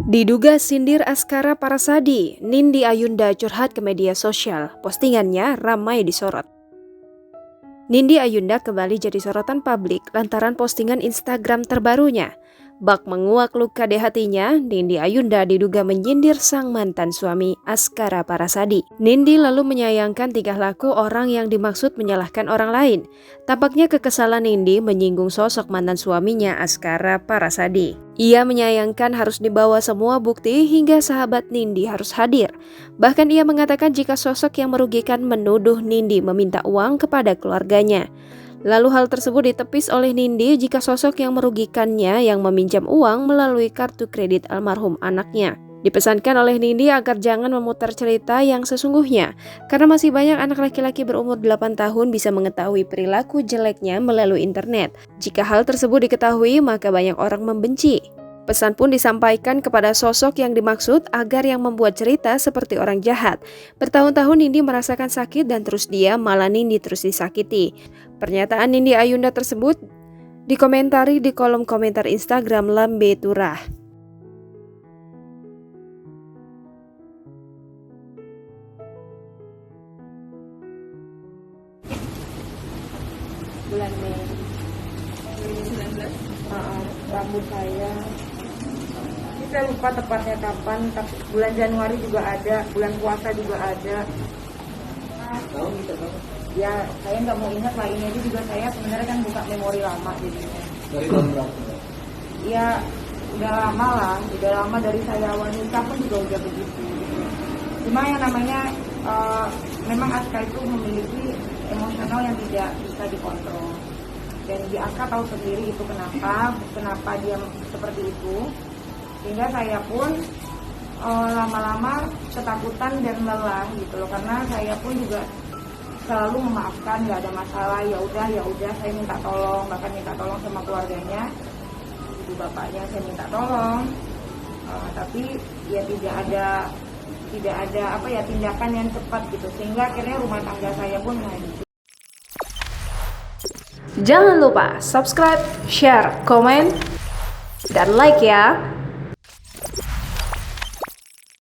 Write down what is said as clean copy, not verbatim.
Diduga sindir Askara Parasadi, Nindi Ayunda curhat ke media sosial. Postingannya ramai disorot. Nindi Ayunda kembali jadi sorotan publik lantaran postingan Instagram terbarunya. Bak menguak luka di hatinya, Nindi Ayunda diduga menyindir sang mantan suami Askara Parasadi. Nindi lalu menyayangkan tingkah laku orang yang dimaksud menyalahkan orang lain. Tampaknya kekesalan Nindi menyinggung sosok mantan suaminya Askara Parasadi. Ia menyayangkan harus dibawa semua bukti hingga sahabat Nindi harus hadir. Bahkan ia mengatakan jika sosok yang merugikan menuduh Nindi meminta uang kepada keluarganya. Lalu hal tersebut ditepis oleh Nindi jika sosok yang merugikannya yang meminjam uang melalui kartu kredit almarhum anaknya. Dipesankan oleh Nindi agar jangan memutar cerita yang sesungguhnya, karena masih banyak anak laki-laki berumur 8 tahun bisa mengetahui perilaku jeleknya melalui internet. Jika hal tersebut diketahui, maka banyak orang membenci. Pesan pun disampaikan kepada sosok yang dimaksud agar yang membuat cerita seperti orang jahat. Bertahun-tahun Nindi merasakan sakit dan terus dia malah Nindi terus disakiti. Pernyataan Nindi Ayunda tersebut dikomentari di kolom komentar Instagram Lambe Turah. Bulan Mei 2019. Rambut saya lupa tepatnya kapan, tapi bulan Januari juga ada, bulan puasa juga ada. Ya saya nggak mau ingat lah, ini aja juga saya sebenarnya kan buka memori lama jadinya. Dari tahun berapa? Ya udah lama dari saya awal nikah pun juga udah begitu. Cuma yang namanya memang Aska itu memiliki emosional yang tidak bisa dikontrol. Dan Aska tahu sendiri itu kenapa dia seperti itu. Sehingga saya pun lama-lama ketakutan dan lelah gitu loh, karena saya pun juga selalu memaafkan, nggak ada masalah, ya udah saya minta tolong, bahkan minta tolong sama keluarganya, ibu bapaknya saya minta tolong, tapi ya tidak ada tindakan yang cepat gitu, sehingga akhirnya rumah tangga saya pun hancur. Jangan lupa subscribe, share, komen, dan like ya.